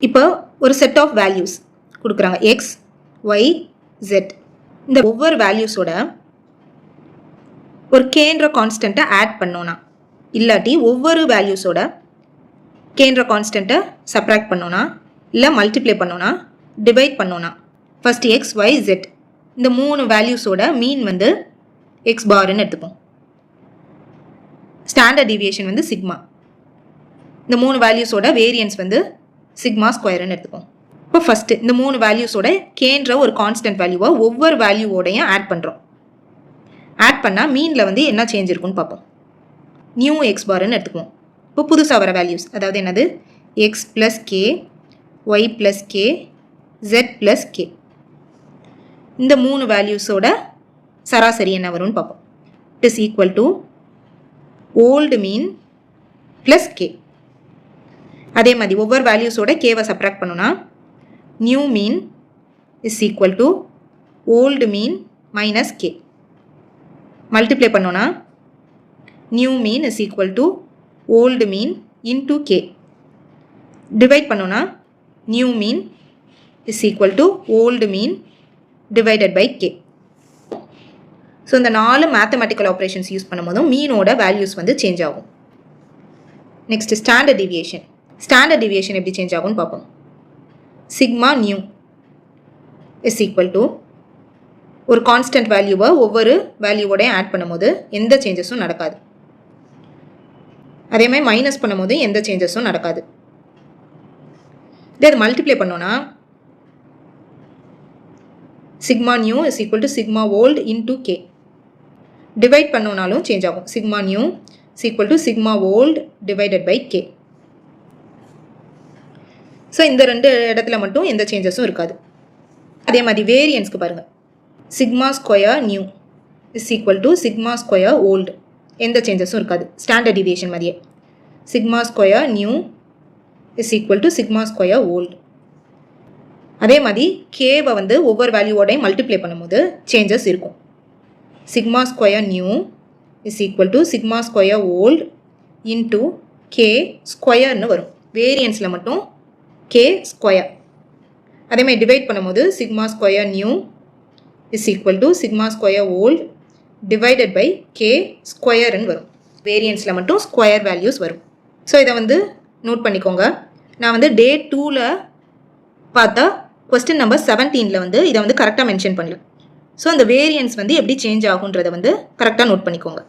இப்போ ஒரு set of values கொடுக்குறாங்க எக்ஸ் ஒய் ஜெட். இந்த ஒவ்வொரு வேல்யூஸோட ஒரு கேன்ற கான்ஸ்டண்ட்டை ஆட் பண்ணோன்னா, இல்லாட்டி ஒவ்வொரு வேல்யூஸோட கேன்ற கான்ஸ்டண்ட்டை சப்ராக்ட் பண்ணோன்னா, இல்லை மல்டிப்ளை பண்ணோன்னா, டிவைட் பண்ணோன்னா, ஃபஸ்ட்டு எக்ஸ் ஒய் ஜெட் இந்த 3 வேல்யூஸோட மீன் வந்து எக்ஸ் பார்னு எடுத்துப்போம். ஸ்டாண்டர்ட் டிவியேஷன் வந்து சிக்மா. இந்த 3 வேல்யூஸோட வேரியன்ஸ் வந்து சிக்மா ஸ்கொயர்னு எடுத்துப்போம். இப்போ ஃபஸ்ட்டு இந்த 3 வேல்யூஸோட கேன்ற ஒரு கான்ஸ்டன்ட் வேல்யூவை ஒவ்வொரு வேல்யூவோடையும் ஆட் பண்ணுறோம். ஆட் பண்ணால் மீனில் வந்து என்ன சேஞ்ச் இருக்குன்னு பார்ப்போம். நியூ எக்ஸ் பார்னு எடுத்துக்குவோம். இப்போ புதுசாக வர வேல்யூஸ் அதாவது என்னது X plus K, Y plus K, Z plus K. இந்த 3 வேல்யூஸோட சராசரி என்ன வரும்னு பார்ப்போம். It is equal to old mean plus K. அதே மாதிரி ஒவ்வொரு வேல்யூஸோட கேவை சப்ராக்ட் பண்ணோன்னா new mean is equal to old mean minus K. Multiply பண்ணோன்னா new mean is equal to old mean into K. Divide பண்ணோன்னா new mean is equal to old mean divided by K. So இந்த 4 mathematical operations use பண்ணும்போதும் மீனோட values வந்து change ஆகும். Next standard deviation. Standard deviation எப்படி change ஆகும்னு பார்ப்போம். Sigma new is equal to ஒரு கான்ஸ்டன்ட் வேல்யூவை ஒவ்வொரு வேல்யூவோடையும் ஆட் பண்ணும்போது எந்த சேஞ்சஸும் நடக்காது. அதே மாதிரி மைனஸ் பண்ணும்போது எந்த சேஞ்சஸும் நடக்காது. இதே அது மல்டிப்ளை பண்ணோன்னா sigma new is equal to sigma old into K. Divide பண்ணோனாலும் சேஞ்ச் ஆகும். Sigma new is equal to sigma old divided by K. So இந்த 2 இடத்துல மட்டும் எந்த சேஞ்சஸும் இருக்காது. அதே மாதிரி வேரியன்ஸ்க்கு பாருங்கள். Sigma square new is equal to sigma square old. எந்த சேஞ்சஸும் இருக்காது. ஸ்டாண்டர்ட் டிவியேஷன் மாதிரியே sigma square new is equal to sigma square old. அதே மாதிரி கேவை வந்து ஒவ்வொரு வேல்யூவோடையும் மல்டிப்ளை பண்ணும்போது சேஞ்சஸ் இருக்கும். Sigma square new is equal to sigma square old into K ஸ்கொயர்னு வரும். வேரியன்ஸில் மட்டும் கே ஸ்கொயர். அதேமாதிரி டிவைட் பண்ணும்போது sigma square new is equal to sigma square old divided by K ஸ்கொயர்னு வரும். வேரியன்ஸில் மட்டும் ஸ்கொயர் வேல்யூஸ் வரும். ஸோ இதை வந்து நோட் பண்ணிக்கோங்க. நான் வந்து டே 2ல் பார்த்தா கொஸ்டின் நம்பர் 17 வந்து இதை வந்து கரெக்டாக மென்ஷன் பண்ணல. ஸோ அந்த வேரியன்ஸ் வந்து எப்படி சேஞ்ச் ஆகுன்றதை வந்து கரெக்டாக நோட் பண்ணிக்கோங்க.